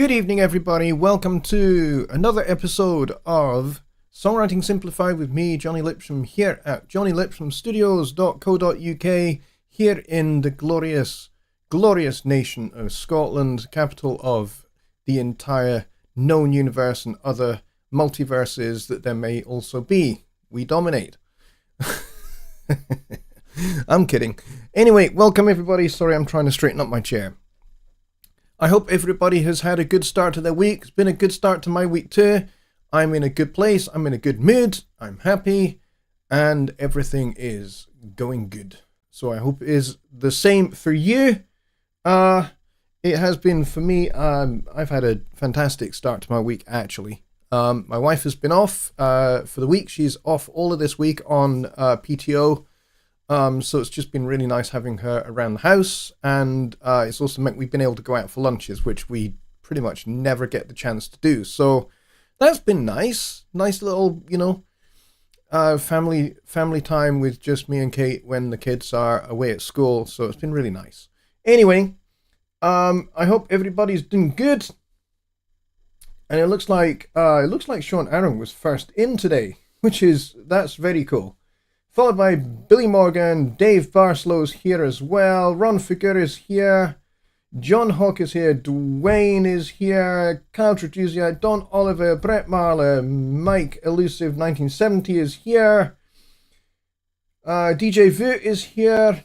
Good evening, everybody. Welcome to another episode of Songwriting Simplified with me, Jonny Lipsham, here at jonnylipshamstudios.co.uk, here in the glorious, glorious nation of Scotland, capital of the entire known universe and other multiverses that there may also be. We dominate. I'm kidding. Anyway, welcome everybody. Sorry, I'm trying to straighten up my chair. I hope everybody has had a good start to their week. It's been a good start to my week too. I'm in a good place. I'm in a good mood. I'm happy. And everything is going good. So I hope it is the same for you. It has been for me. I've had a fantastic start to my week, actually. My wife has been off for the week. She's off all of this week on PTO. So it's just been really nice having her around the house, and it's also meant we've been able to go out for lunches, which we pretty much never get the chance to do. So that's been nice. Nice little, family time with just me and Kate when the kids are away at school. So it's been really nice. Anyway, I hope everybody's doing good. And it looks like Sean Aaron was first in today, that's very cool. Followed by Billy Morgan, Dave Barslow's here as well, Ron Figure is here, John Hawk is here, Dwayne is here, Kyle Traduzia, Don Oliver, Brett Marler, Mike Elusive 1970 is here, DJ Vu is here,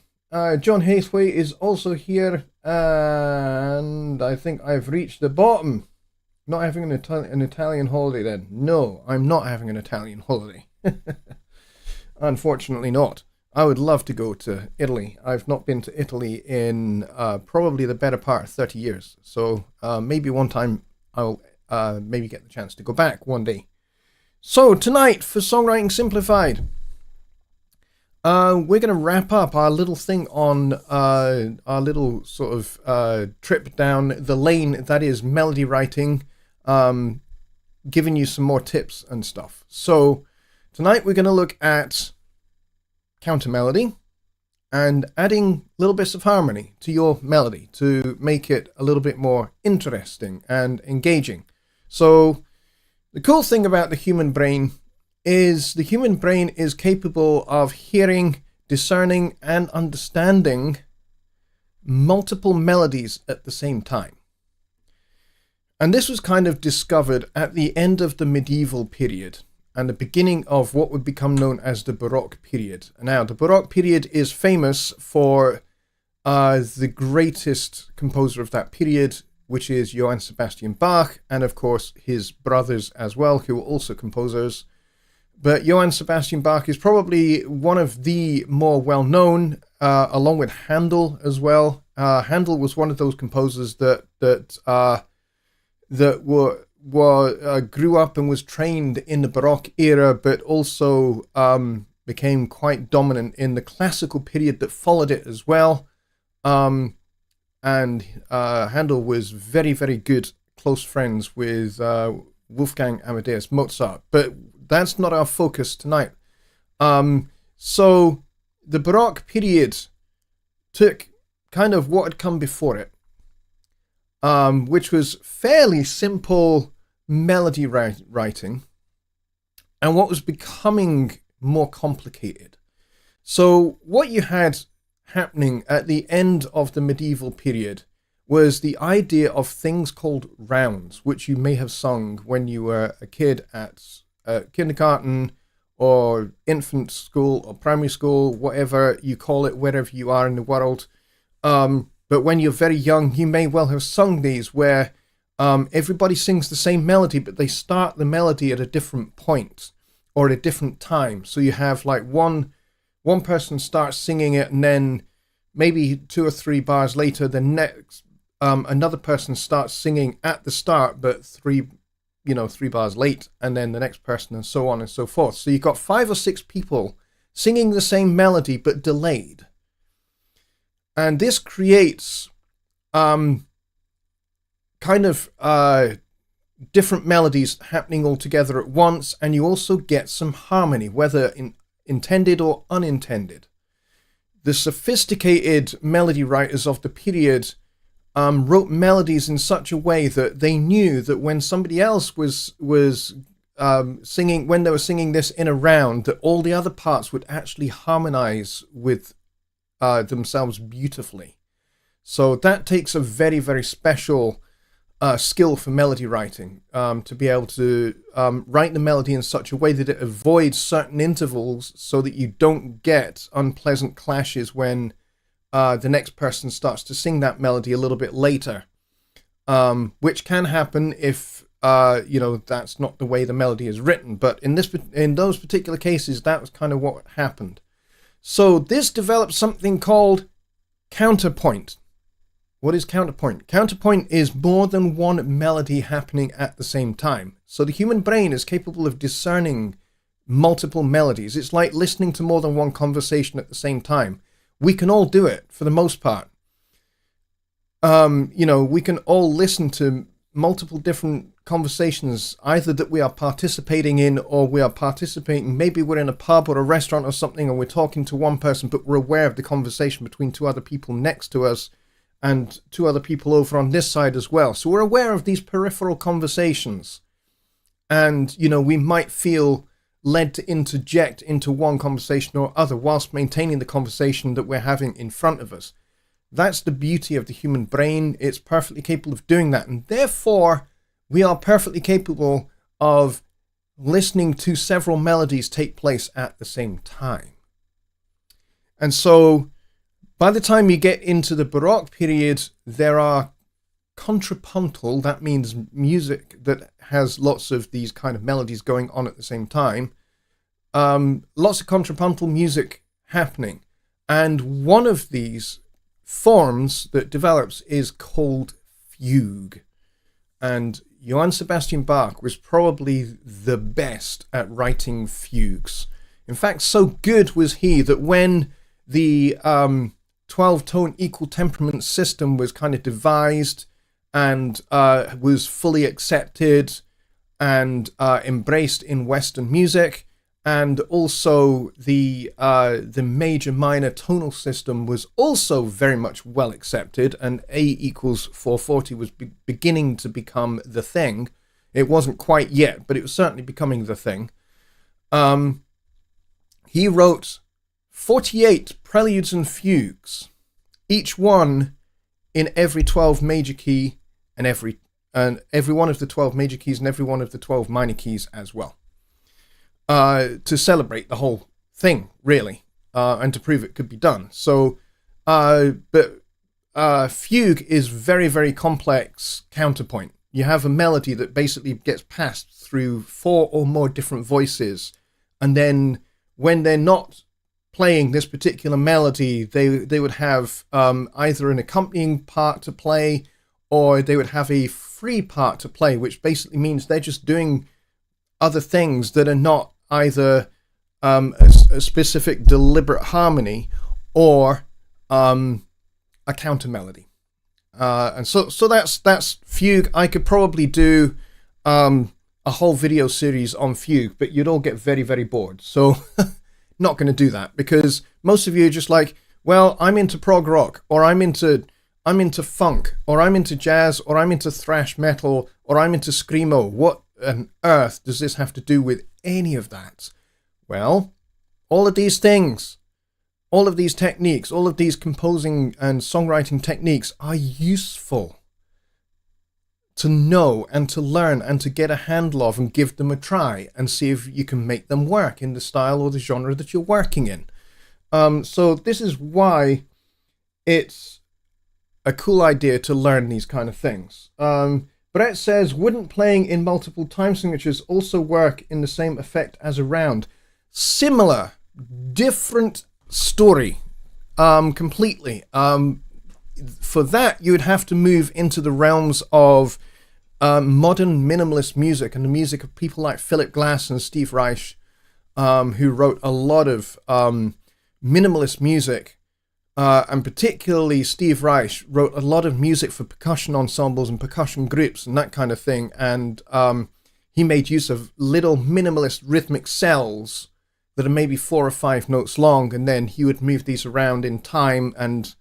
John Hathaway is also here, and I think I've reached the bottom. Not having an Italian holiday then. No, I'm not having an Italian holiday. Unfortunately not. I would love to go to Italy. I've not been to Italy in probably the better part of 30 years. So maybe one time I'll maybe get the chance to go back one day. So tonight for Songwriting Simplified, we're going to wrap up our little thing on our little sort of trip down the lane that is melody writing, giving you some more tips and stuff. So tonight we're going to look at counter melody and adding little bits of harmony to your melody to make it a little bit more interesting and engaging. So the cool thing about the human brain is the human brain is capable of hearing, discerning, and understanding multiple melodies at the same time. And this was kind of discovered at the end of the medieval period and the beginning of what would become known as the Baroque period. Now, the Baroque period is famous for the greatest composer of that period, which is Johann Sebastian Bach, and of course his brothers as well, who were also composers. But Johann Sebastian Bach is probably one of the more well-known, along with Handel as well. Handel was one of those composers that grew up and was trained in the Baroque era, but also became quite dominant in the classical period that followed it as well. And Handel was very, very good close friends with Wolfgang Amadeus Mozart. But that's not our focus tonight. So the Baroque period took kind of what had come before it, which was fairly simple melody writing, and what was becoming more complicated. So what you had happening at the end of the medieval period was the idea of things called rounds, which you may have sung when you were a kid at kindergarten or infant school or primary school, whatever you call it, wherever you are in the world. But when you're very young, you may well have sung these where everybody sings the same melody, but they start the melody at a different point or at a different time. So you have like one person starts singing it, and then maybe 2 or 3 bars later, the next another person starts singing at the start, but 3 bars late, and then the next person, and so on and so forth. So you've got 5 or 6 people singing the same melody but delayed. And this creates different melodies happening all together at once, and you also get some harmony, whether intended or unintended. The sophisticated melody writers of the period wrote melodies in such a way that they knew that when somebody else was singing, when they were singing this in a round, that all the other parts would actually harmonize with themselves beautifully. So that takes a very, very special skill for melody writing, to be able to write the melody in such a way that it avoids certain intervals so that you don't get unpleasant clashes when the next person starts to sing that melody a little bit later, which can happen if that's not the way the melody is written. But in those particular cases, that was kind of what happened. So this developed something called counterpoint. What is counterpoint? Counterpoint is more than one melody happening at the same time. So the human brain is capable of discerning multiple melodies. It's like listening to more than one conversation at the same time. We can all do it for the most part. We can all listen to multiple different conversations, either that we are participating in or we are participating. Maybe we're in a pub or a restaurant or something and we're talking to one person, but we're aware of the conversation between two other people next to us and two other people over on this side as well. So we're aware of these peripheral conversations. And, we might feel led to interject into one conversation or other whilst maintaining the conversation that we're having in front of us. That's the beauty of the human brain. It's perfectly capable of doing that. And therefore, we are perfectly capable of listening to several melodies take place at the same time. And so, by the time you get into the Baroque period, there are contrapuntal, that means music that has lots of these kind of melodies going on at the same time. Lots of contrapuntal music happening. And one of these forms that develops is called fugue. And Johann Sebastian Bach was probably the best at writing fugues. In fact, so good was he that when the 12-tone equal temperament system was kind of devised and was fully accepted and embraced in Western music, and also the major minor tonal system was also very much well accepted, and A equals 440 was beginning to become the thing. It wasn't quite yet, but it was certainly becoming the thing. He wrote 48 preludes and fugues, each one in every 12 major key and every one of the 12 major keys and every one of the 12 minor keys as well, to celebrate the whole thing, really, and to prove it could be done. So, fugue is very, very complex counterpoint. You have a melody that basically gets passed through 4 or more different voices, and then when they're not playing this particular melody, they would have either an accompanying part to play, or they would have a free part to play, which basically means they're just doing other things that are not either a specific deliberate harmony or a counter melody. And so that's fugue. I could probably do a whole video series on fugue, but you'd all get very, very bored. So not going to do that, because most of you are just like, well, I'm into prog rock, or I'm into funk, or I'm into jazz, or I'm into thrash metal, or I'm into screamo. What on earth does this have to do with any of that? Well, all of these things, all of these techniques, all of these composing and songwriting techniques are useful to know and to learn and to get a handle of and give them a try and see if you can make them work in the style or the genre that you're working in. So this is why it's a cool idea to learn these kind of things. Brett says, wouldn't playing in multiple time signatures also work in the same effect as a round? Similar, different story, completely. For that, you would have to move into the realms of modern minimalist music and the music of people like Philip Glass and Steve Reich, who wrote a lot of minimalist music. And particularly Steve Reich wrote a lot of music for percussion ensembles and percussion groups and that kind of thing. And he made use of little minimalist rhythmic cells that are maybe 4 or 5 notes long. And then he would move these around in time and,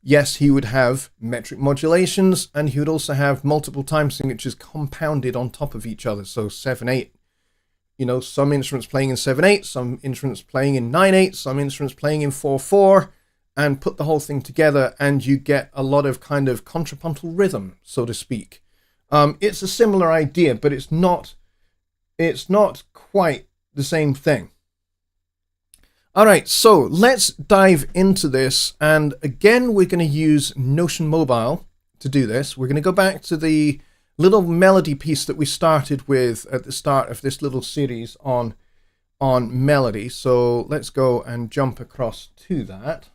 Yes, he would have metric modulations, and he would also have multiple time signatures compounded on top of each other. So 7/8. You know, some instruments playing in 7/8, some instruments playing in 9/8, some instruments playing in 4/4, and put the whole thing together, and you get a lot of kind of contrapuntal rhythm, so to speak. It's a similar idea, but it's not quite the same thing. All right, so let's dive into this. And again, we're going to use Notion Mobile to do this. We're going to go back to the little melody piece that we started with at the start of this little series on melody. So let's go and jump across to that.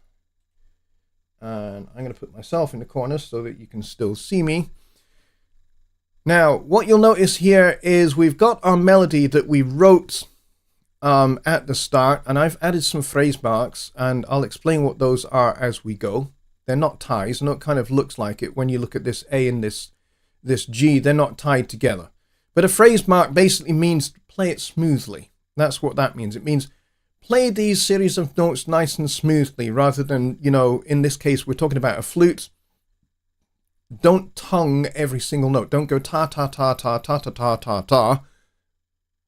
And I'm going to put myself in the corner so that you can still see me. Now, what you'll notice here is we've got our melody that we wrote at the start, and I've added some phrase marks, and I'll explain what those are as we go. They're not ties. I know it kind of looks like it when you look at this A and this G. They're not tied together. But a phrase mark basically means play it smoothly. That's what that means. It means play these series of notes nice and smoothly, rather than, you know, in this case, we're talking about a flute. Don't tongue every single note. Don't go ta, ta, ta, ta, ta, ta, ta, ta, ta.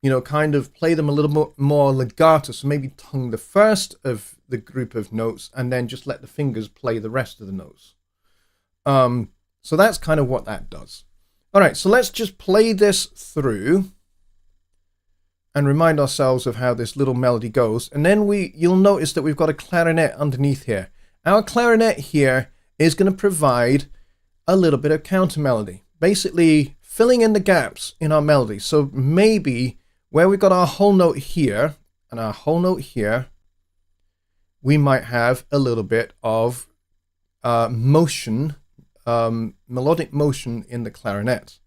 You know, kind of play them a little more legato. So maybe tongue the first of the group of notes and then just let the fingers play the rest of the notes. So that's kind of what that does. All right, so let's just play this through and remind ourselves of how this little melody goes. And then you'll notice that we've got a clarinet underneath here. Our clarinet here is going to provide a little bit of counter melody, basically filling in the gaps in our melody. So maybe where we've got our whole note here and our whole note here, we might have a little bit of motion, melodic motion in the clarinet.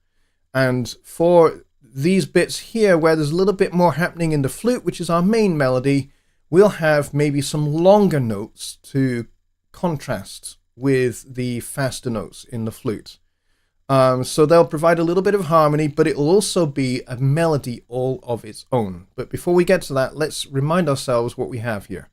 And for these bits here where there's a little bit more happening in the flute, which is our main melody, we'll have maybe some longer notes to contrast with the faster notes in the flute. So they'll provide a little bit of harmony, but it will also be a melody all of its own. But before we get to that, let's remind ourselves what we have here.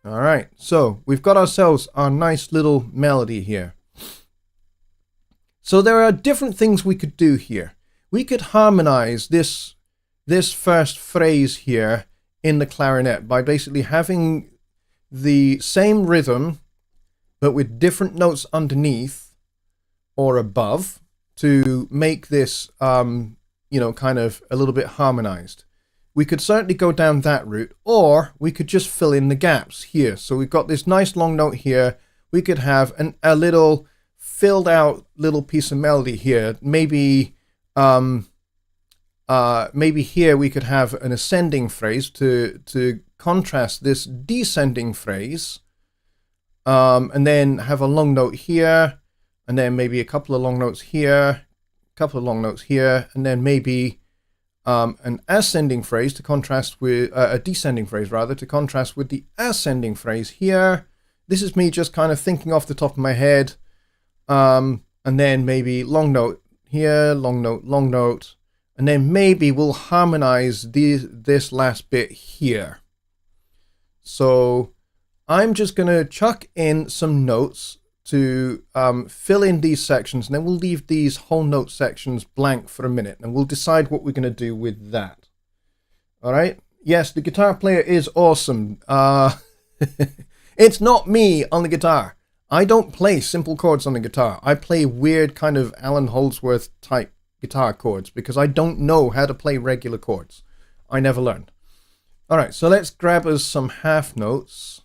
Alright, so we've got ourselves our nice little melody here. So there are different things we could do here. We could harmonize this first phrase here in the clarinet by basically having the same rhythm but with different notes underneath or above to make this you know, kind of a little bit harmonized. We could certainly go down that route, or we could just fill in the gaps here. So we've got this nice long note here. We could have a little filled out little piece of melody here. Maybe maybe here we could have an ascending phrase to contrast this descending phrase, and then have a long note here, and then maybe a couple of long notes here, a couple of long notes here, and then maybe an ascending phrase to contrast with a descending phrase rather to contrast with the ascending phrase here. This is me just kind of thinking off the top of my head, and then maybe long note here, long note, and then maybe we'll harmonize this last bit here. So I'm just going to chuck in some notes to fill in these sections, and then we'll leave these whole note sections blank for a minute, and we'll decide what we're going to do with that. All right? Yes, the guitar player is awesome. It's not me on the guitar. I don't play simple chords on the guitar. I play weird kind of Alan Holdsworth type guitar chords because I don't know how to play regular chords. I never learned. All right, so let's grab us some half notes.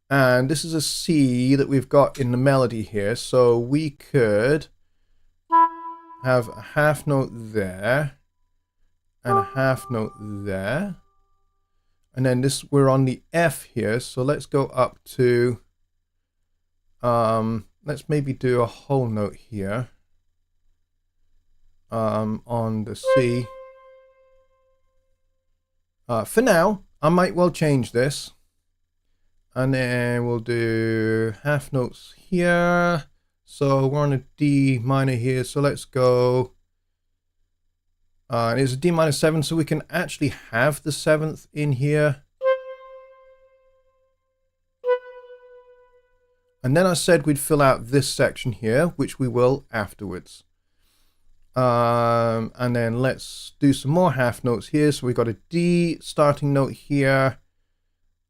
And this is a C that we've got in the melody here. So we could have a half note there and a half note there. And then this, we're on the F here, so let's go up to, let's maybe do a whole note here, on the C. For now, I might well change this. And then we'll do half notes here. So we're on a D minor here, so let's go, it's a D minor 7, so we can actually have the 7th in here. And then I said we'd fill out this section here, which we will afterwards. And then let's do some more half notes here. So we've got a D starting note here.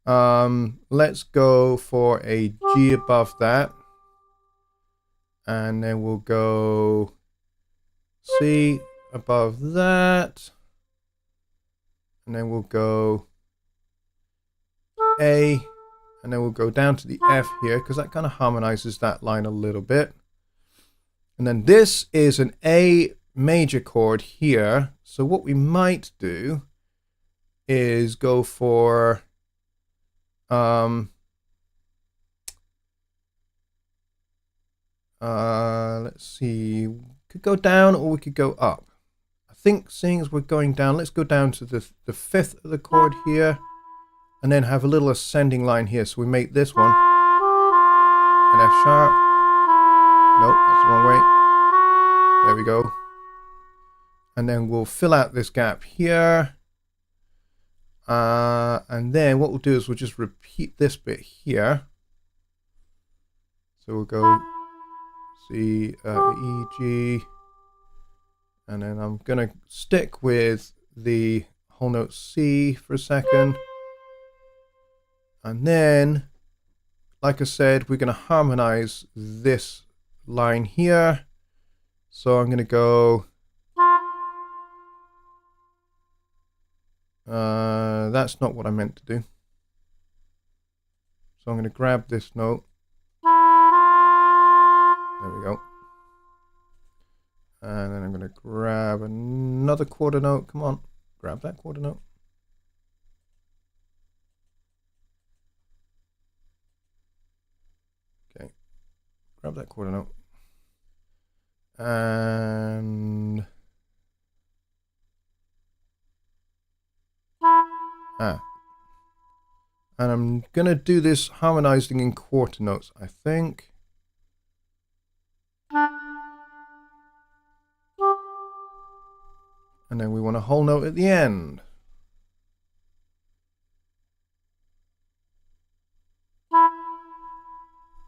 Let's go for a G above that. And then we'll go C above that. And then we'll go A. And then we'll go down to the F here, because that kind of harmonizes that line a little bit. And then this is an A major chord here. So what we might do is go for let's see, we could go down or we could go up. I think seeing as we're going down, let's go down to the 5th of the chord here, and then have a little ascending line here. So we make this one an F sharp. Nope, that's the wrong way. There we go. And then we'll fill out this gap here. And then what we'll do is we'll just repeat this bit here. So we'll go C, E, G. And then I'm going to stick with the whole note C for a second. And then, like I said, we're going to harmonize this line here. So I'm going to go, that's not what I meant to do. So I'm going to grab this note. There we go. And then I'm going to grab another quarter note. Come on, grab that quarter note. Okay, grab that quarter note. And and I'm gonna do this harmonizing in quarter notes, I think. And then we want a whole note at the end.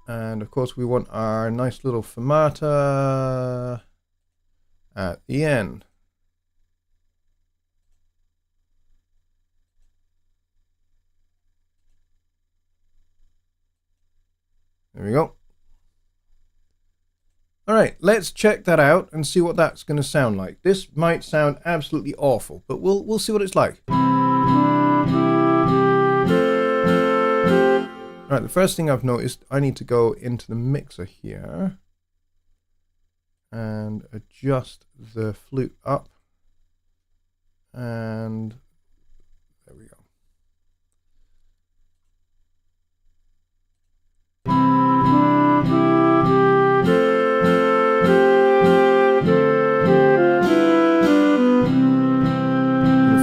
And of course we want our nice little fermata at the end. There we go. All right, let's check that out and see what that's going to sound like. This might sound absolutely awful, but we'll see what it's like. All right, the first thing I've noticed, I need to go into the mixer here and adjust the flute up. And there we go.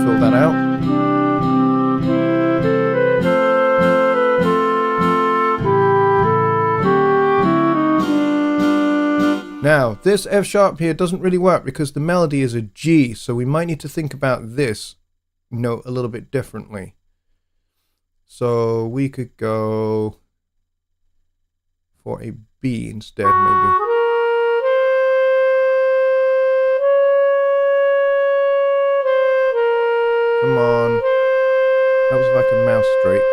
Fill that out. Now, this F sharp here doesn't really work because the melody is a G, so we might need to think about this note a little bit differently. So we could go for a B instead, maybe. Come on. That was like a mouse straight.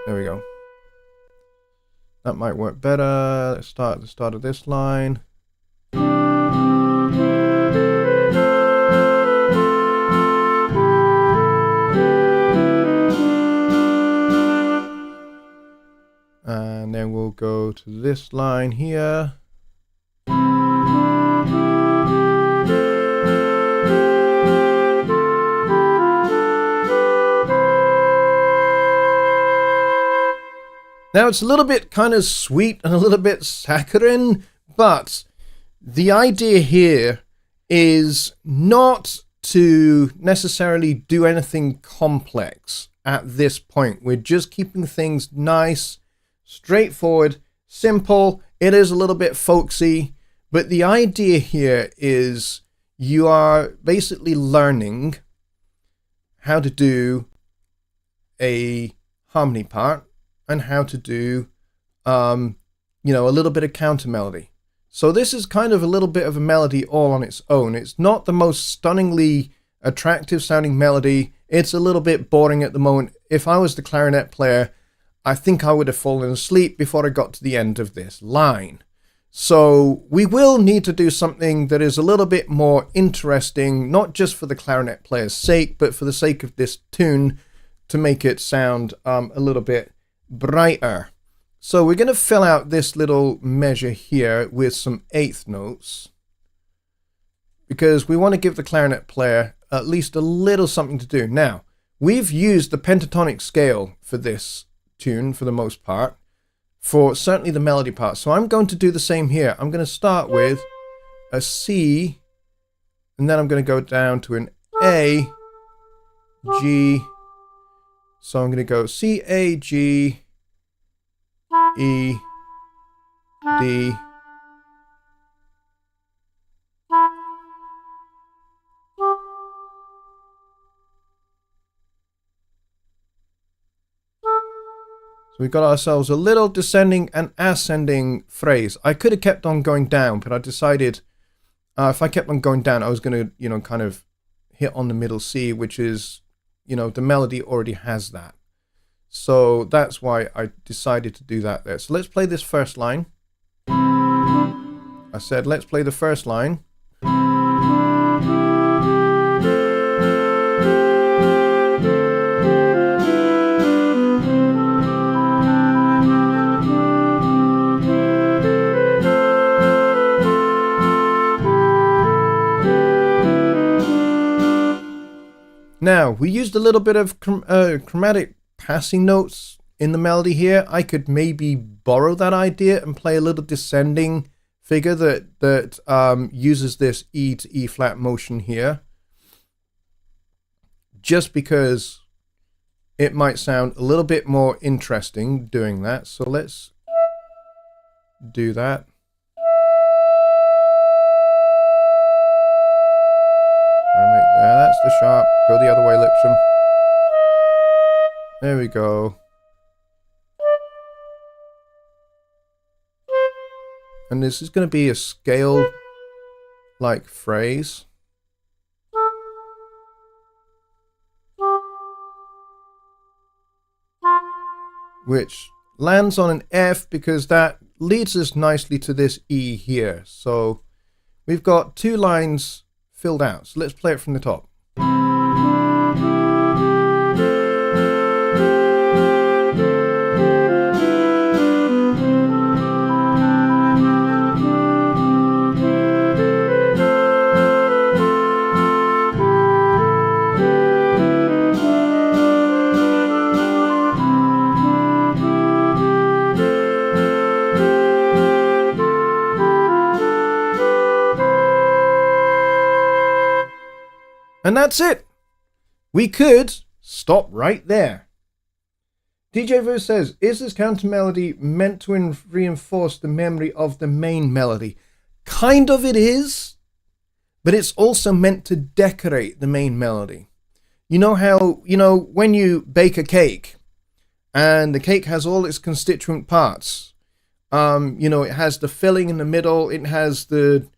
There we go. That might work better. Let's start at the start of this line. And then we'll go to this line here. Now it's a little bit kind of sweet and a little bit saccharine, but the idea here is not to necessarily do anything complex at this point. We're just keeping things nice, straightforward, simple. It is a little bit folksy, but the idea here is you are basically learning how to do a harmony part and how to do, a little bit of counter melody. So this is kind of a little bit of a melody all on its own. It's not the most stunningly attractive sounding melody. It's a little bit boring at the moment. If I was the clarinet player, I think I would have fallen asleep before I got to the end of this line. So we will need to do something that is a little bit more interesting, not just for the clarinet player's sake, but for the sake of this tune, to make it sound a little bit brighter. So we're going to fill out this little measure here with some eighth notes, because we want to give the clarinet player at least a little something to do. Now, we've used the pentatonic scale for this tune for the most part, for certainly the melody part. So I'm going to do the same here. I'm going to start with a C, and then I'm going to go down to an A, G. So I'm going to go C, A, G, E, D, so we got ourselves a little descending and ascending phrase. I could have kept on going down, but I decided if I kept on going down, I was going to, kind of hit on the middle C, which is, the melody already has that. So that's why I decided to do that there. So let's play this first line. I said, let's play the first line. Now, we used a little bit of chromatic passing notes in the melody here. I could maybe borrow that idea and play a little descending figure that uses this E to E flat motion here, just because it might sound a little bit more interesting doing that. So let's do that. That's the sharp. Go the other way, Lipsham. There we go. And this is going to be a scale-like phrase. Which lands on an F because that leads us nicely to this E here. So we've got two lines filled out. So let's play it from the top. And that's it. We could stop right there. DJ Vu says, is this counter melody meant to reinforce the memory of the main melody? Kind of it is, but it's also meant to decorate the main melody. You know how, when you bake a cake and the cake has all its constituent parts, it has the filling in the middle, it has the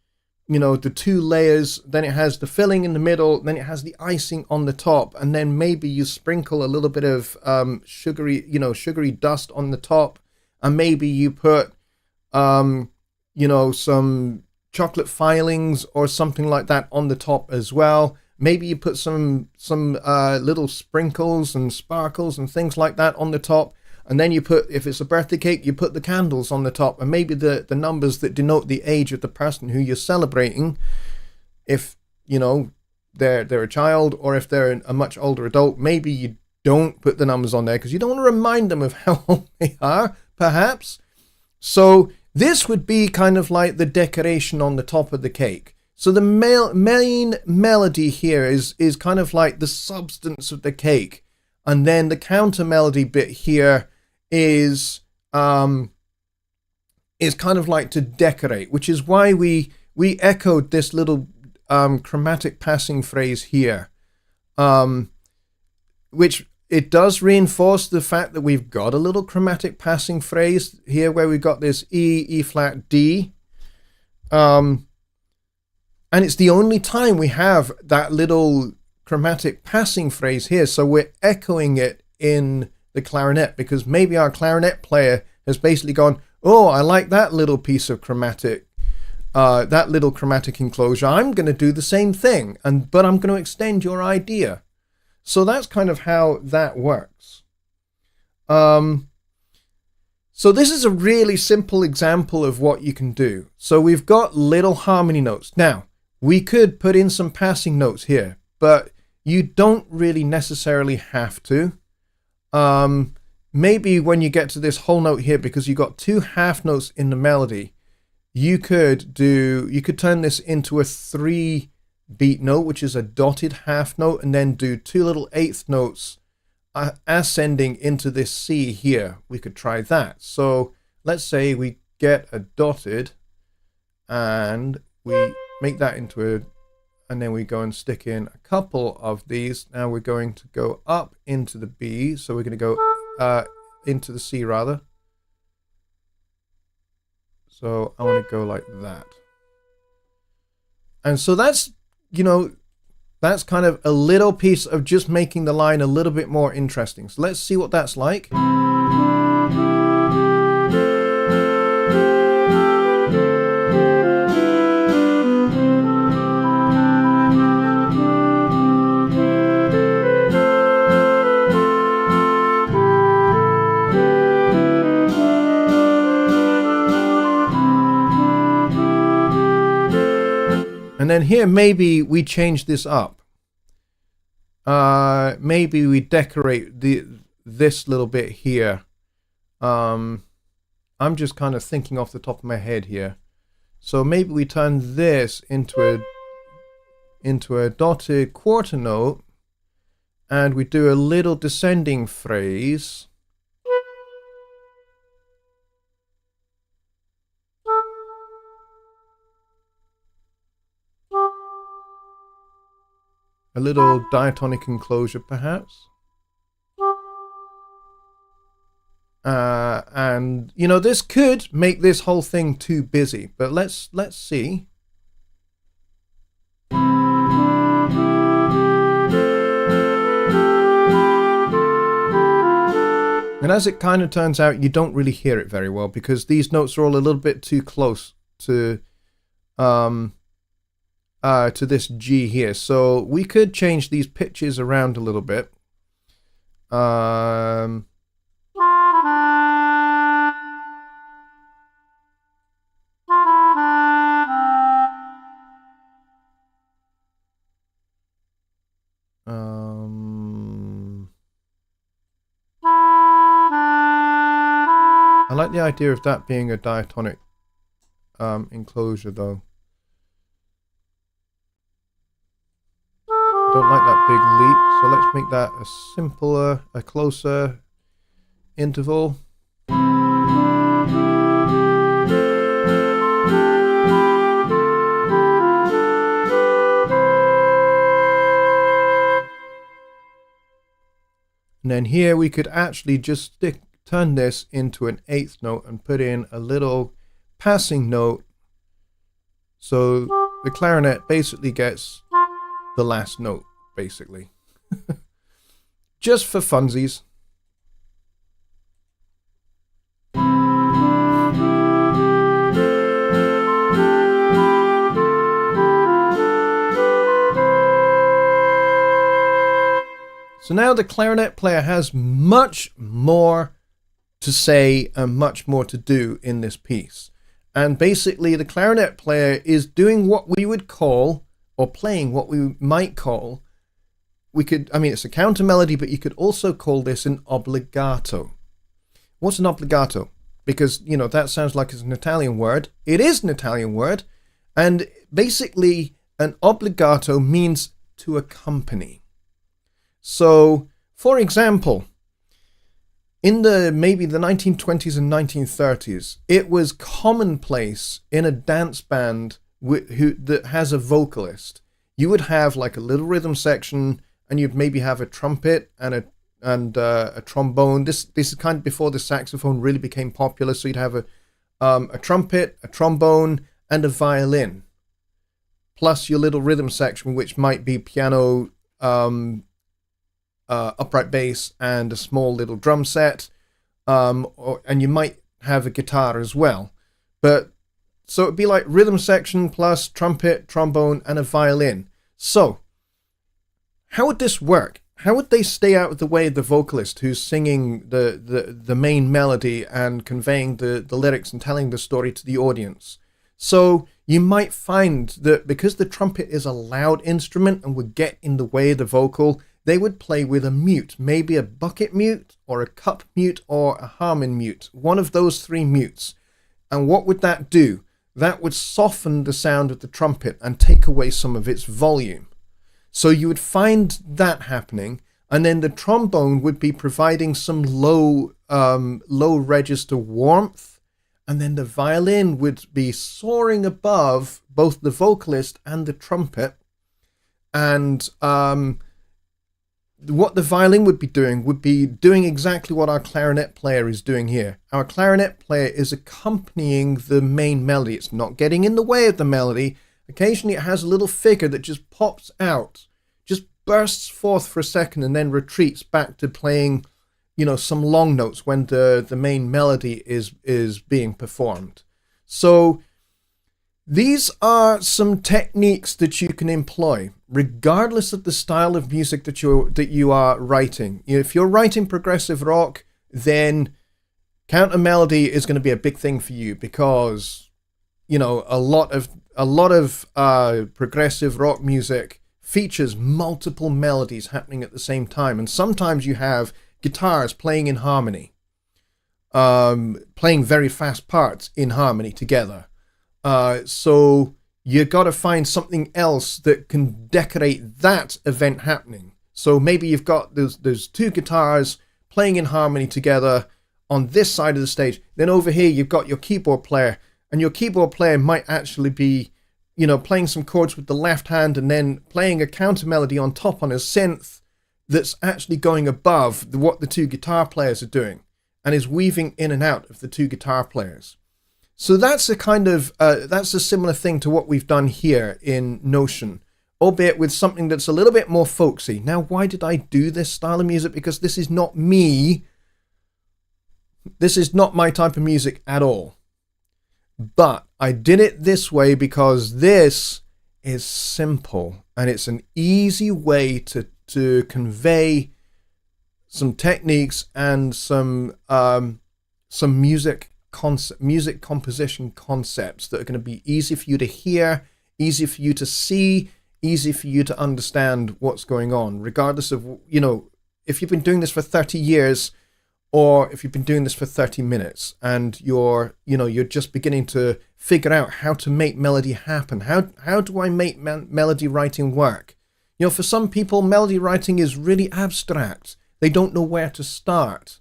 two layers, then it has the filling in the middle, then it has the icing on the top, and then maybe you sprinkle a little bit of sugary dust on the top, and maybe you put some chocolate filings or something like that on the top as well. Maybe you put some little sprinkles and sparkles and things like that on the top. And then you put, if it's a birthday cake, you put the candles on the top, and maybe the numbers that denote the age of the person who you're celebrating. If, they're a child, or if they're a much older adult, maybe you don't put the numbers on there because you don't want to remind them of how old they are, perhaps. So this would be kind of like the decoration on the top of the cake. So the main melody here is kind of like the substance of the cake. And then the counter melody bit here is kind of like to decorate, which is why we echoed this little chromatic passing phrase here, which it does reinforce the fact that we've got a little chromatic passing phrase here where we've got this E flat, D. And it's the only time we have that little chromatic passing phrase here. So we're echoing it in the clarinet because maybe our clarinet player has basically gone, oh, I like that little piece of chromatic, that little chromatic enclosure. I'm going to do the same thing, but I'm going to extend your idea. So that's kind of how that works. So this is a really simple example of what you can do. So we've got little harmony notes. Now, we could put in some passing notes here, but you don't really necessarily have to. Maybe when you get to this whole note here, because you've got two half notes in the melody, you could turn this into a 3-beat note, which is a dotted half note, and then do two little eighth notes ascending into this C here. We could try that. So let's say we get a dotted and we make that into a, and then we go and stick in a couple of these. Now we're going to go up into the B. So we're going to go into the C rather. So I want to go like that. And so that's, that's kind of a little piece of just making the line a little bit more interesting. So let's see what that's like. And then here, maybe we change this up. Maybe we decorate this little bit here. I'm just kind of thinking off the top of my head here. So maybe we turn this into a dotted quarter note, and we do a little descending phrase. A little diatonic enclosure, perhaps. And this could make this whole thing too busy, but let's see. And as it kind of turns out, you don't really hear it very well because these notes are all a little bit too close to this G here. So we could change these pitches around a little bit. I like the idea of that being a diatonic enclosure though. Don't like that big leap, so let's make that a simpler, a closer interval. And then here we could actually just turn this into an eighth note and put in a little passing note. So the clarinet basically gets the last note, basically. Just for funsies. So now the clarinet player has much more to say and much more to do in this piece. And basically the clarinet player is doing what we would call, or playing what we might call, I mean, it's a counter melody, but you could also call this an obbligato. What's an obbligato? Because, that sounds like it's an Italian word. It is an Italian word. And basically, an obbligato means to accompany. So, for example, in maybe the 1920s and 1930s, it was commonplace in a dance band that has a vocalist. You would have like a little rhythm section, and you'd maybe have a trumpet and a trombone. This is kind of before the saxophone really became popular. So you'd have a trumpet, a trombone, and a violin, plus your little rhythm section, which might be piano, upright bass, and a small little drum set, and you might have a guitar as well. But so it'd be like rhythm section plus trumpet, trombone, and a violin. So how would this work? How would they stay out of the way of the vocalist who's singing the main melody and conveying the lyrics and telling the story to the audience? So you might find that because the trumpet is a loud instrument and would get in the way of the vocal, they would play with a mute, maybe a bucket mute or a cup mute or a harmon mute, one of those three mutes. And what would that do? That would soften the sound of the trumpet and take away some of its volume. So you would find that happening, and then the trombone would be providing some low register warmth, and then the violin would be soaring above both the vocalist and the trumpet. And what the violin would be doing exactly what our clarinet player is doing here. Our clarinet player is accompanying the main melody. It's not getting in the way of the melody. Occasionally it has a little figure that just pops out, just bursts forth for a second and then retreats back to playing, some long notes when the main melody is being performed. So these are some techniques that you can employ, regardless of the style of music that you are writing. If you're writing progressive rock, then counter melody is going to be a big thing for you, because a lot of progressive rock music features multiple melodies happening at the same time, and sometimes you have guitars playing in harmony, playing very fast parts in harmony together. So you got to find something else that can decorate that event happening. So maybe you've got those two guitars playing in harmony together on this side of the stage. Then over here you've got your keyboard player, and your keyboard player might actually be, playing some chords with the left hand and then playing a counter melody on top on a synth that's actually going above what the two guitar players are doing, and is weaving in and out of the two guitar players. So that's that's a similar thing to what we've done here in Notion, albeit with something that's a little bit more folksy. Now, why did I do this style of music? Because this is not me. This is not my type of music at all. But I did it this way because this is simple, and it's an easy way to convey some techniques and some music composition concepts that are going to be easy for you to hear, easy for you to see, easy for you to understand what's going on, regardless of, if you've been doing this for 30 years or if you've been doing this for 30 minutes and you're just beginning to figure out how to make melody happen. How do I make melody writing work? For some people, melody writing is really abstract. They don't know where to start.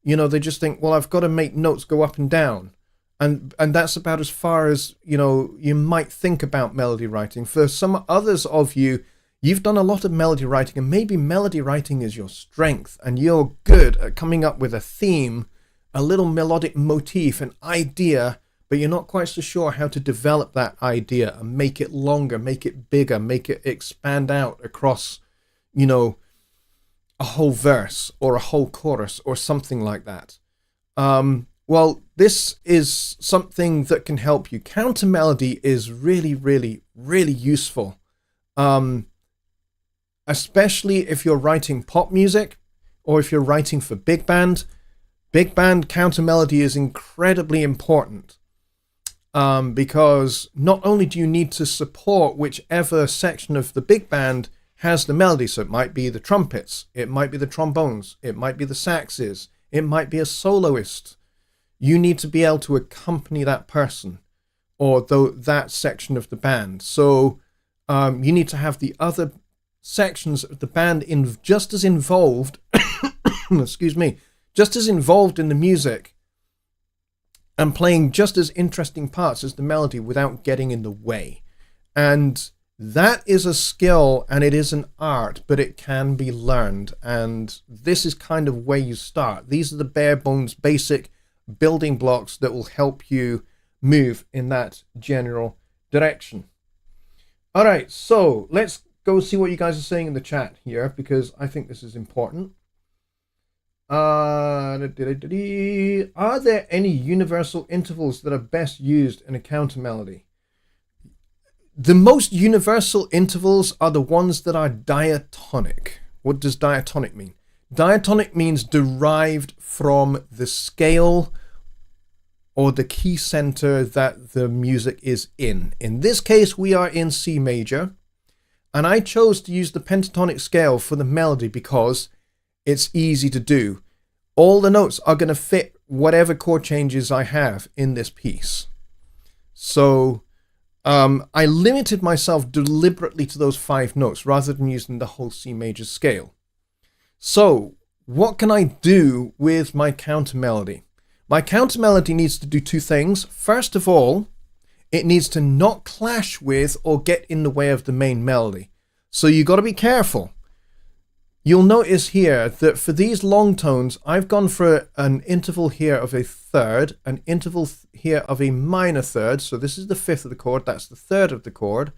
They just think, well, I've got to make notes go up and down. And that's about as far as, you might think about melody writing. For some others of you, you've done a lot of melody writing, and maybe melody writing is your strength, and you're good at coming up with a theme, a little melodic motif, an idea, but you're not quite so sure how to develop that idea and make it longer, make it bigger, make it expand out across, a whole verse or a whole chorus or something like that. Well, this is something that can help you. Counter melody is really, really, really useful. Especially if you're writing pop music or if you're writing for big band. Big band counter melody is incredibly important, because not only do you need to support whichever section of the big band has the melody. So it might be the trumpets, it might be the trombones, it might be the saxes, it might be a soloist. You need to be able to accompany that person or that section of the band. So you need to have the other sections of the band just as involved, excuse me, just as involved in the music and playing just as interesting parts as the melody without getting in the way. And that is a skill and it is an art, but it can be learned. And this is kind of where you start. These are the bare bones, basic building blocks that will help you move in that general direction. All right, so let's go see what you guys are saying in the chat here, because I think this is important. Are there any universal intervals that are best used in a counter melody? The most universal intervals are the ones that are diatonic. What does diatonic mean? Diatonic means derived from the scale or the key center that the music is in. In this case, we are in C major, and I chose to use the pentatonic scale for the melody because it's easy to do. All the notes are going to fit whatever chord changes I have in this piece. So I limited myself deliberately to those 5 notes rather than using the whole C major scale. So what can I do with my counter melody? My counter melody needs to do 2 things. First of all, it needs to not clash with or get in the way of the main melody. So you got to be careful. You'll notice here that for these long tones, I've gone for an interval here of a third, an interval here of a minor third. So this is the 5th of the chord, that's the 3rd of the chord.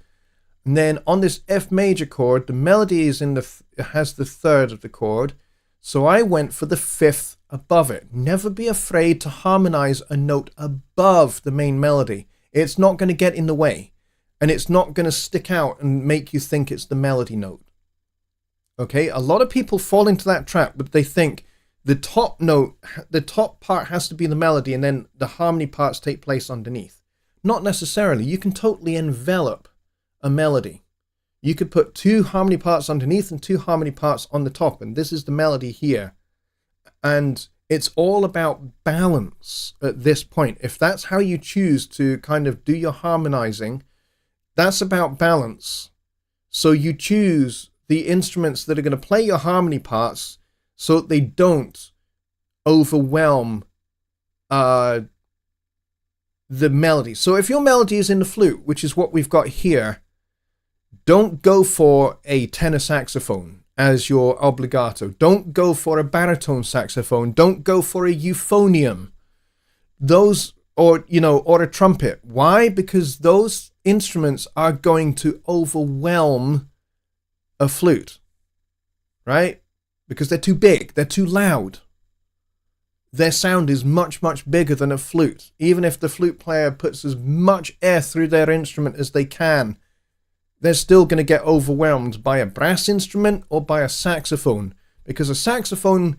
And then on this F major chord, the melody is has the 3rd of the chord. So I went for the 5th above it. Never be afraid to harmonize a note above the main melody. It's not going to get in the way, and it's not going to stick out and make you think it's the melody note. Okay, a lot of people fall into that trap, but they think the top note, the top part has to be the melody, and then the harmony parts take place underneath. Not necessarily. You can totally envelop a melody. You could put 2 harmony parts underneath and 2 harmony parts on the top, and this is the melody here. And it's all about balance at this point. If that's how you choose to kind of do your harmonizing, that's about balance. So you choose the instruments that are going to play your harmony parts so that they don't overwhelm the melody. So if your melody is in the flute, which is what we've got here, don't go for a tenor saxophone as your obligato. Don't go for a baritone saxophone. Don't go for a euphonium. Those, or a trumpet. Why? Because those instruments are going to overwhelm a flute, right? Because they're too big, they're too loud. Their sound is much, much bigger than a flute. Even if the flute player puts as much air through their instrument as they can, they're still going to get overwhelmed by a brass instrument or by a saxophone. Because a saxophone,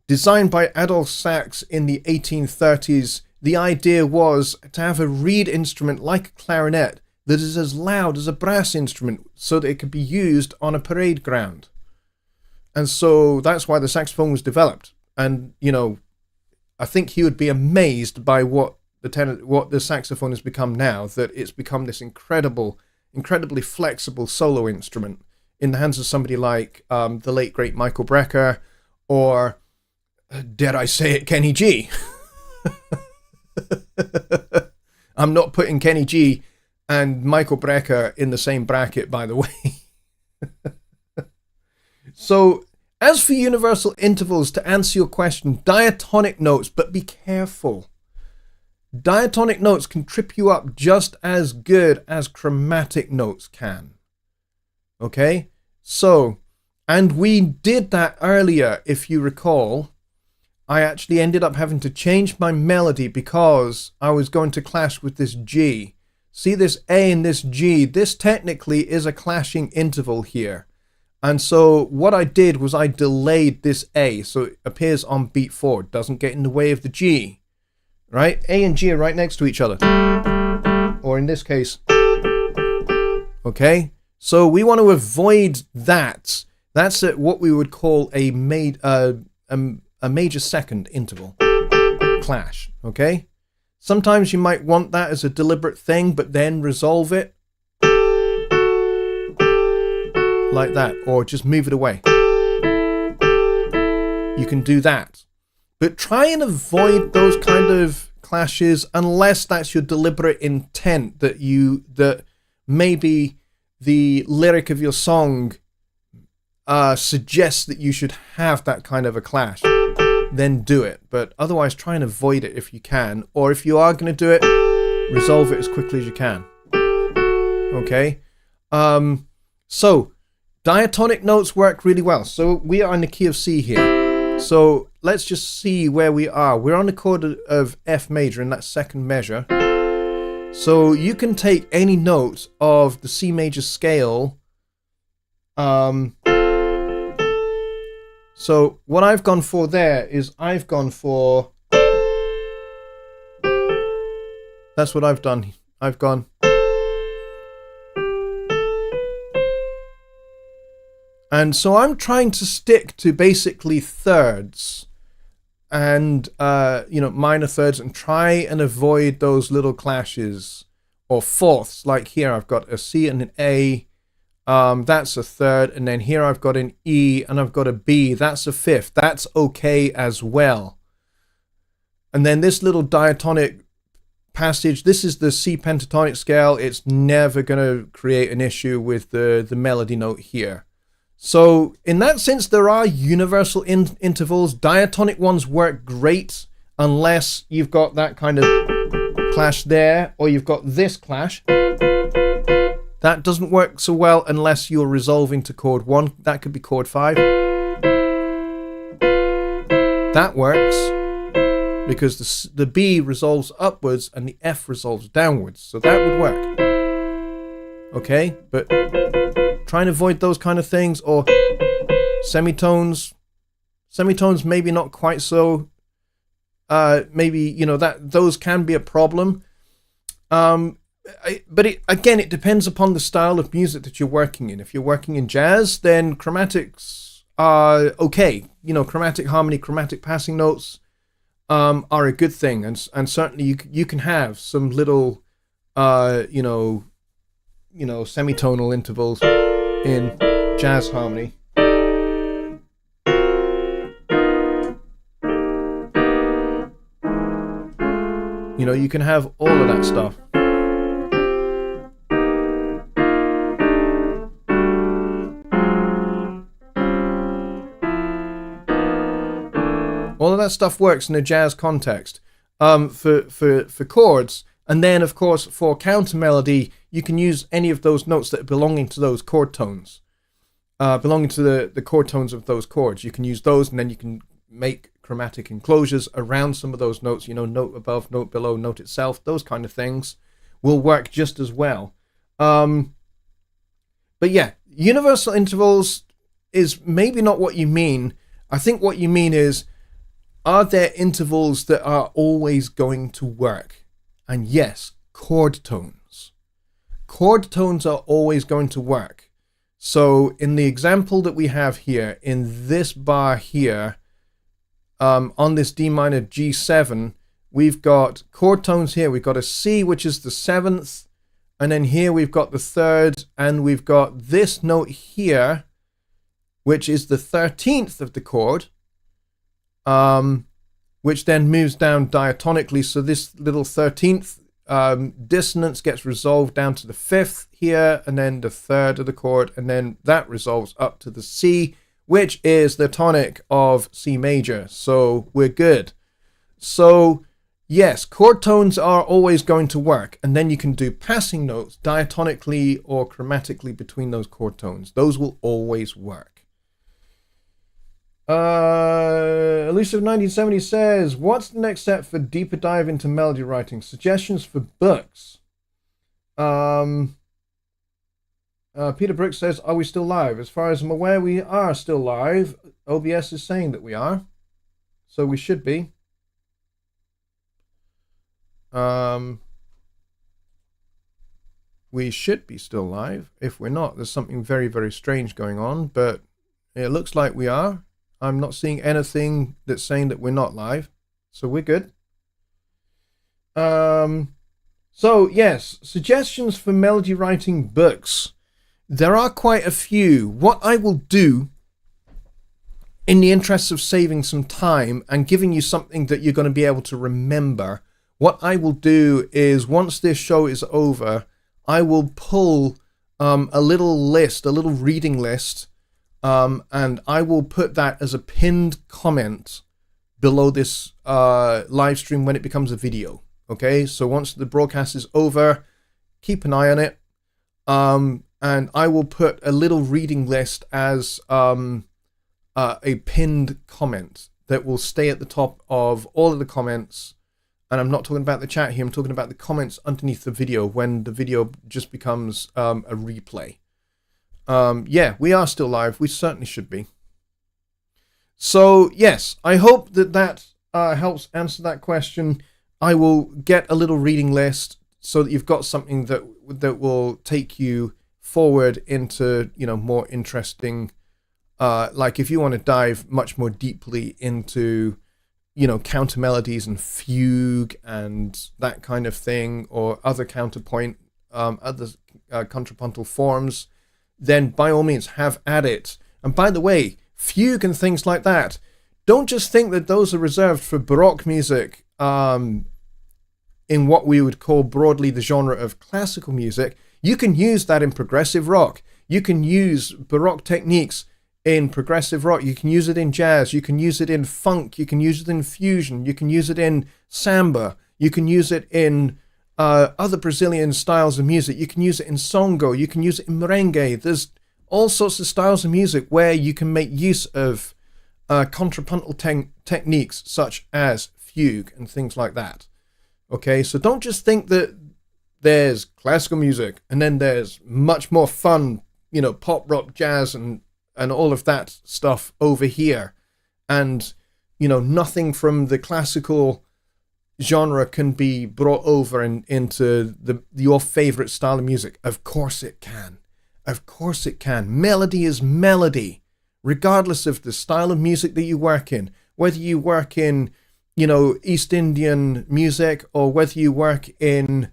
designed by Adolphe Sax in the 1830s, the idea was to have a reed instrument like a clarinet that is as loud as a brass instrument so that it could be used on a parade ground. And so that's why the saxophone was developed. And, I think he would be amazed by what the saxophone has become now, that it's become this incredibly flexible solo instrument in the hands of somebody like the late, great Michael Brecker, or, dare I say it, Kenny G. I'm not putting Kenny G and Michael Brecker in the same bracket, by the way. So, as for universal intervals, to answer your question, diatonic notes, but be careful. Diatonic notes can trip you up just as good as chromatic notes can. Okay? So, and we did that earlier, if you recall. I actually ended up having to change my melody because I was going to clash with this G. See this A and this G? This technically is a clashing interval here. And so what I did was I delayed this A so it appears on beat 4. It doesn't get in the way of the G. Right? A and G are right next to each other. Or in this case. Okay? So we want to avoid that. That's what we would call a major second interval clash, okay? Sometimes you might want that as a deliberate thing, but then resolve it like that, or just move it away. You can do that. But try and avoid those kind of clashes unless that's your deliberate intent, that maybe the lyric of your song suggests that you should have that kind of a clash. Then do it. But otherwise, try and avoid it if you can. Or if you are going to do it, resolve it as quickly as you can. Okay? So, diatonic notes work really well. So, we are in the key of C here. So, let's just see where we are. We're on the chord of F major in that second measure. So, you can take any note of the C major scale. So what I've gone for there is I've gone for, that's what I've done. I've gone, and so I'm trying to stick to basically thirds and, minor thirds, and try and avoid those little clashes, or fourths. Like here I've got a C and an A. That's a third, and then here I've got an E and I've got a B. That's a fifth. That's okay as well. And then this little diatonic passage, this is the C pentatonic scale. It's never going to create an issue with the melody note here. So in that sense, there are universal intervals. Diatonic ones work great unless you've got that kind of clash there, or you've got this clash. That doesn't work so well unless you're resolving to chord 1. That could be chord 5. That works because the B resolves upwards and the F resolves downwards. So that would work. Okay, but try and avoid those kind of things, or semitones. Semitones maybe not quite so. Maybe, those can be a problem. But it depends upon the style of music that you're working in. If you're working in jazz, then chromatics are okay. Chromatic harmony, chromatic passing notes are a good thing, and certainly you can have some little semitonal intervals in jazz harmony. You can have all of that stuff. All of that stuff works in a jazz context for chords. And then, of course, for counter melody, you can use any of those notes that are belonging to those chord tones, belonging to the chord tones of those chords. You can use those, and then you can make chromatic enclosures around some of those notes, note above, note below, note itself. Those kind of things will work just as well. But yeah, universal intervals is maybe not what you mean. I think what you mean is, are there intervals that are always going to work? And yes, chord tones. Chord tones are always going to work. So in the example that we have here, in this bar here, on this D minor G7, we've got chord tones here. We've got a C, which is the 7th, and then here we've got the 3rd, and we've got this note here, which is the 13th of the chord, which then moves down diatonically. So this little 13th dissonance gets resolved down to the 5th here, and then the 3rd of the chord, and then that resolves up to the C, which is the tonic of C major. So we're good. So yes, chord tones are always going to work, and then you can do passing notes diatonically or chromatically between those chord tones. Those will always work. Elusive 1970 says, what's the next step for deeper dive into melody writing? Suggestions for books. Peter Brooks says, are we still live? As far as I'm aware, we are still live. OBS is saying that we are, so we should be. We we should be still live. If we're not, there's something very, very strange going on, but it looks like we are. I'm not seeing anything that's saying that we're not live, so we're good. So yes, suggestions for melody writing books. There are quite a few. What I will do, in the interest of saving some time and giving you something that you're going to be able to remember, what I will do is, once this show is over, I will pull a little list, a little reading list, and I will put that as a pinned comment below this live stream when it becomes a video. Okay, so once the broadcast is over, keep an eye on it, and I will put a little reading list as a pinned comment that will stay at the top of all of the comments. And I'm not talking about the chat here, I'm talking about the comments underneath the video when the video just becomes a replay. Yeah, we are still live. We certainly should be. So yes, I hope that helps answer that question. I will get a little reading list so that you've got something that will take you forward into, more interesting, like if you want to dive much more deeply into, counter melodies and fugue and that kind of thing, or other counterpoint, other contrapuntal forms, then by all means have at it. And by the way, fugue and things like that, don't just think that those are reserved for Baroque music, in what we would call broadly the genre of classical music. You can use that in progressive rock. You can use Baroque techniques in progressive rock. You can use it in jazz. You can use it in funk. You can use it in fusion. You can use it in samba. You can use it in other Brazilian styles of music. You can use it in songo. You can use it in merengue. There's all sorts of styles of music where you can make use of contrapuntal techniques such as fugue and things like that. Okay, so don't just think that there's classical music and then there's much more fun, pop, rock, jazz and all of that stuff over here. And, nothing from the classical genre can be brought over into your favorite style of music. Of course it can. Of course it can. Melody is melody, regardless of the style of music that you work in. Whether you work in, East Indian music, or whether you work in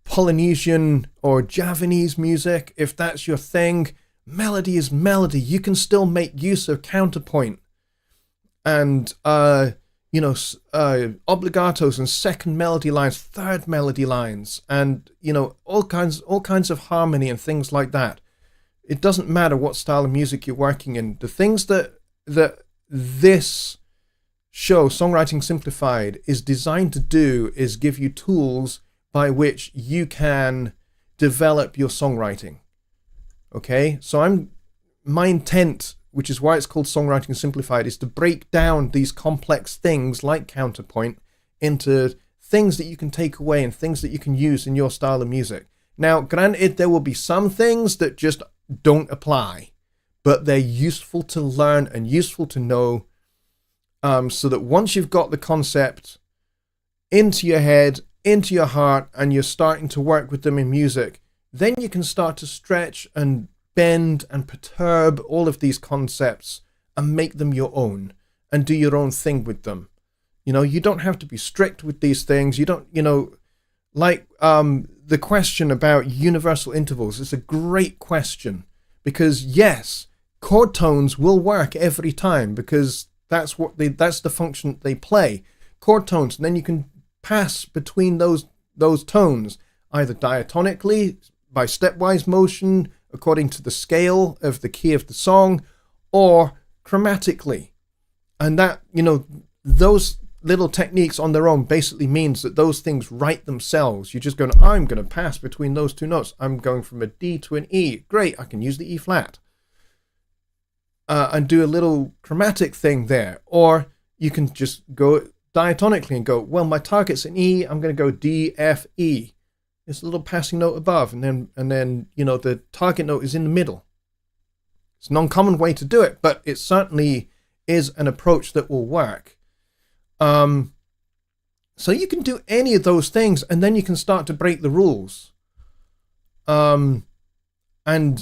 Polynesian or Javanese music, if that's your thing, melody is melody. You can still make use of counterpoint and, obligatos and second melody lines, third melody lines, and, all kinds of harmony and things like that. It doesn't matter what style of music you're working in. The things that this show, Songwriting Simplified, is designed to do is give you tools by which you can develop your songwriting. Okay, so my intent, which is why it's called Songwriting Simplified, is to break down these complex things like counterpoint into things that you can take away and things that you can use in your style of music. Now, granted, there will be some things that just don't apply, but they're useful to learn and useful to know. So that once you've got the concept into your head, into your heart, and you're starting to work with them in music, then you can start to stretch and bend and perturb all of these concepts and make them your own and do your own thing with them. You don't have to be strict with these things. You don't, like the question about universal intervals is a great question, because yes, chord tones will work every time because that's the function they play, chord tones, and then you can pass between those tones either diatonically by stepwise motion according to the scale of the key of the song, or chromatically. And that, those little techniques on their own basically means that those things write themselves. You're just going, I'm going to pass between those two notes. I'm going from a D to an E. Great, I can use the E flat. And do a little chromatic thing there. Or you can just go diatonically and go, well, my target's an E, I'm going to go D, F, E. It's a little passing note above, and then the target note is in the middle. It's an uncommon way to do it, but it certainly is an approach that will work. So you can do any of those things, and then you can start to break the rules. And,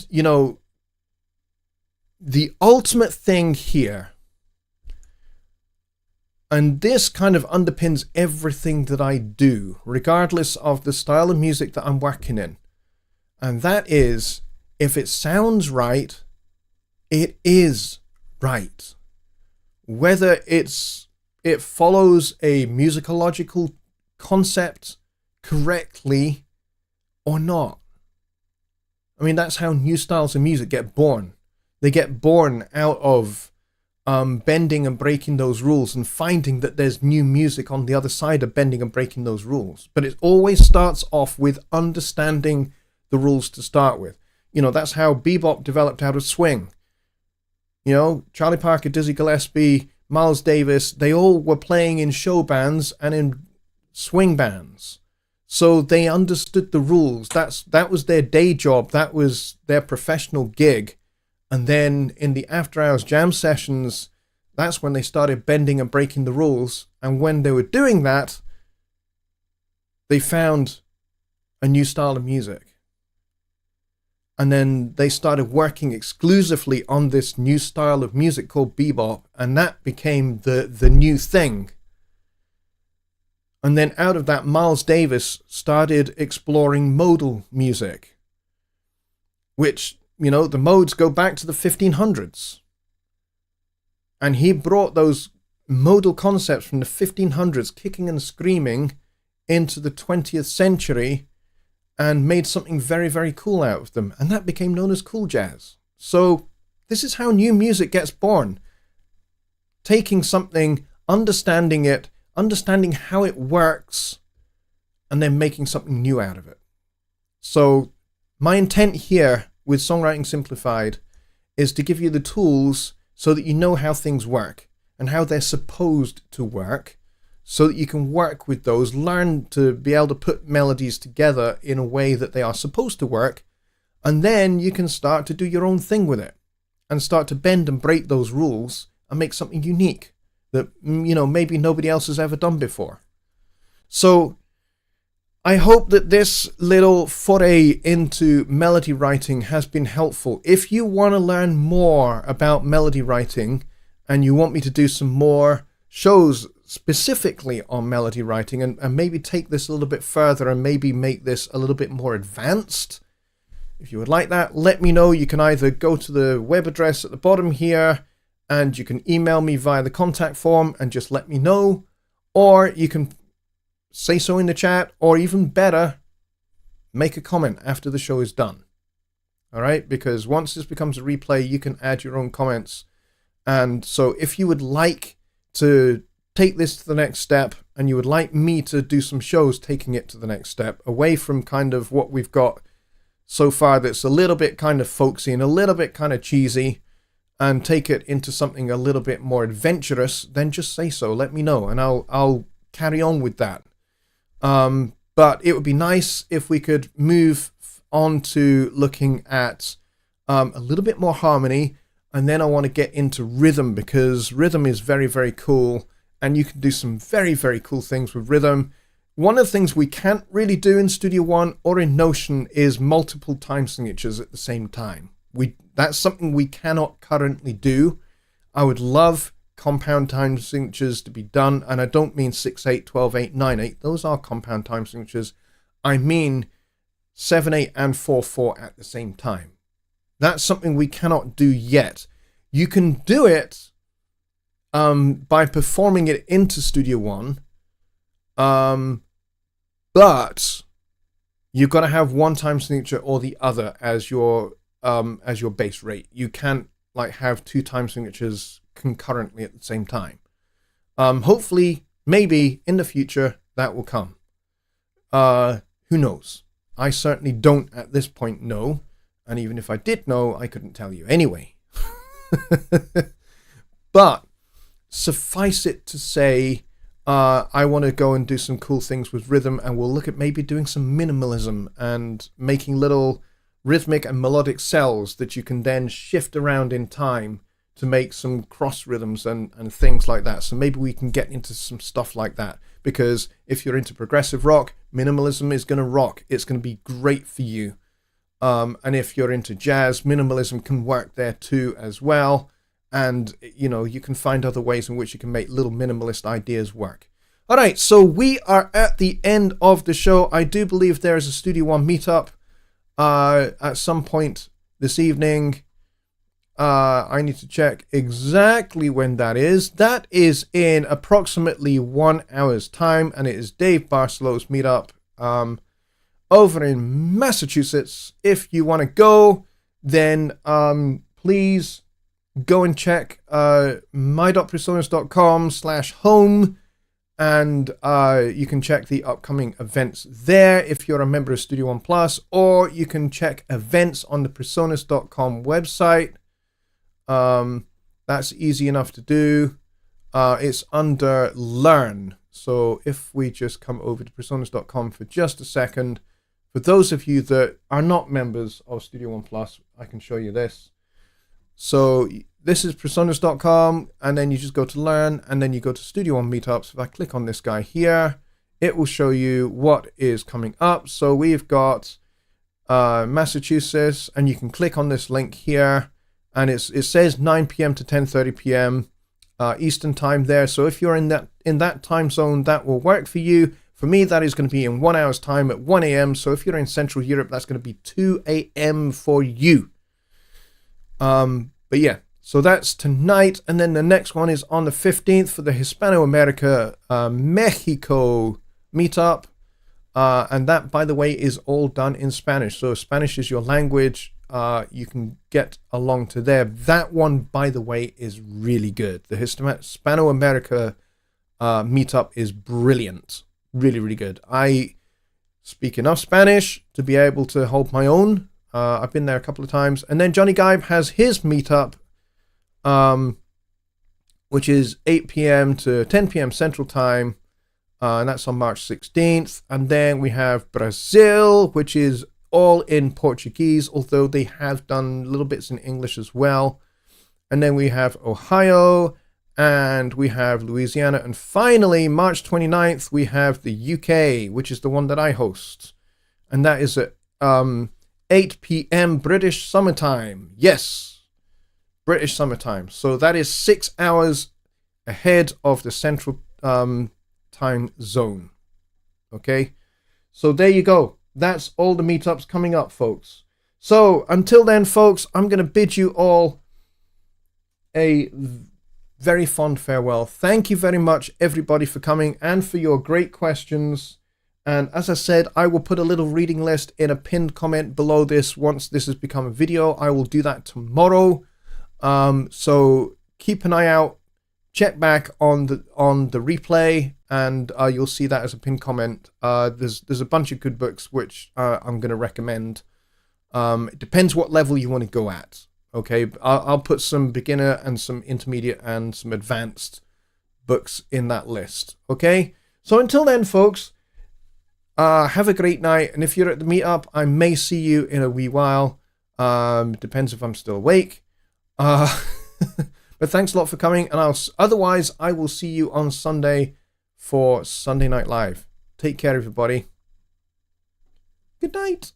you know, the ultimate thing here, and this kind of underpins everything that I do, regardless of the style of music that I'm working in. And that is, if it sounds right, it is right. Whether it follows a musicological concept correctly or not. I mean, that's how new styles of music get born. They get born out of bending and breaking those rules and finding that there's new music on the other side of bending and breaking those rules. But it always starts off with understanding the rules to start with. You know, that's how bebop developed out of swing. You know, Charlie Parker, Dizzy Gillespie, Miles Davis, they all were playing in show bands and in swing bands. So they understood the rules. That was their day job. That was their professional gig. And then in the after hours jam sessions, that's when they started bending and breaking the rules. And when they were doing that, they found a new style of music. And then they started working exclusively on this new style of music called bebop. And that became the new thing. And then out of that, Miles Davis started exploring modal music, which, you know, the modes go back to the 1500s. And he brought those modal concepts from the 1500s, kicking and screaming, into the 20th century and made something very, very cool out of them. And that became known as cool jazz. So this is how new music gets born. Taking something, understanding it, understanding how it works, and then making something new out of it. So my intent here with Songwriting Simplified is to give you the tools so that you know how things work and how they're supposed to work, so that you can work with those, learn to be able to put melodies together in a way that they are supposed to work, and then you can start to do your own thing with it and start to bend and break those rules and make something unique that, you know, maybe nobody else has ever done before. So I hope that this little foray into melody writing has been helpful. If you want to learn more about melody writing and you want me to do some more shows specifically on melody writing and maybe take this a little bit further and maybe make this a little bit more advanced, if you would like that, let me know. You can either go to the web address at the bottom here and you can email me via the contact form and just let me know, or you can say so in the chat, or even better, make a comment after the show is done. All right, because once this becomes a replay, you can add your own comments. And so if you would like to take this to the next step and you would like me to do some shows taking it to the next step, away from kind of what we've got so far that's a little bit kind of folksy and a little bit kind of cheesy, and take it into something a little bit more adventurous, then just say so. Let me know, and I'll carry on with that. But it would be nice if we could move on to looking at a little bit more harmony, and then I want to get into rhythm, because rhythm is very, very cool, and you can do some very, very cool things with rhythm. One of the things we can't really do in Studio One or in Notion is multiple time signatures at the same time. That's something we cannot currently do. I would love compound time signatures to be done, and I don't mean 6/8, 12/8, 9/8. Those are compound time signatures. I mean 7/8 and 4/4 at the same time. That's something we cannot do yet. You can do it by performing it into Studio One, but you've got to have one time signature or the other as your base rate. You can't like have two time signatures concurrently at the same time. Hopefully, maybe in the future that will come. Who knows? I certainly don't at this point know, and even if I did know, I couldn't tell you anyway. But suffice it to say, I want to go and do some cool things with rhythm, and we'll look at maybe doing some minimalism and making little rhythmic and melodic cells that you can then shift around in time to make some cross rhythms and things like that. So maybe we can get into some stuff like that, because if you're into progressive rock, minimalism is going to rock. It's going to be great for you. And if you're into jazz, minimalism can work there too as well. And, you know, you can find other ways in which you can make little minimalist ideas work. All right, so we are at the end of the show. I do believe there is a Studio One meetup at some point this evening. I need to check exactly when that is. That is in approximately 1 hour's time, and it is Dave Barcelow's meetup over in Massachusetts. If you want to go, then please go and check my.personas.com/home, and you can check the upcoming events there if you're a member of Studio One Plus, or you can check events on the personas.com website. That's easy enough to do. It's under Learn. So if we just come over to personas.com for just a second, for those of you that are not members of Studio One Plus, I can show you this. So this is personas.com, and then you just go to Learn, and then you go to Studio One Meetups. If I click on this guy here, it will show you what is coming up. So we've got Massachusetts, and you can click on this link here, and it says 9 p.m. to 10:30 p.m. Eastern time there. So if you're in that time zone, that will work for you. For me, that is going to be in 1 hour's time at 1 a.m. So if you're in Central Europe, that's going to be 2 a.m. for you. But yeah, so that's tonight, and then the next one is on the 15th for the Hispanoamerica Mexico meetup, and that, by the way, is all done in Spanish. So if Spanish is your language, you can get along to there. That one, by the way, is really good. The Hispanoamerica meetup is brilliant, really, really good. I speak enough Spanish to be able to hold my own. I've been there a couple of times. And then Jonny Gibe has his meetup, which is 8 p.m. to 10 p.m. Central Time, and that's on March 16th. And then we have Brazil, which is all in Portuguese, although they have done little bits in English as well. And then we have Ohio, and we have Louisiana. And finally, March 29th, we have the UK, which is the one that I host. And that is at 8 p.m. British summertime. Yes, British summertime. So that is 6 hours ahead of the central time zone. Okay, so there you go. That's all the meetups coming up, folks. So until then, folks, I'm going to bid you all a very fond farewell. Thank you very much, everybody, for coming and for your great questions. And as I said, I will put a little reading list in a pinned comment below this once this has become a video. I will do that tomorrow. So keep an eye out. Check back on the replay, and you'll see that as a pinned comment. There's a bunch of good books which I'm going to recommend. It depends what level you want to go at. Okay, I'll put some beginner and some intermediate and some advanced books in that list. Okay, so until then, folks. Have a great night, and if you're at the meetup, I may see you in a wee while. Depends if I'm still awake. But thanks a lot for coming, and otherwise I will see you on Sunday for Sunday Night Live. Take care, everybody. Good night.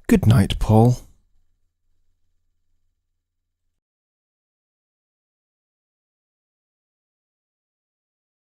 Good night, Paul.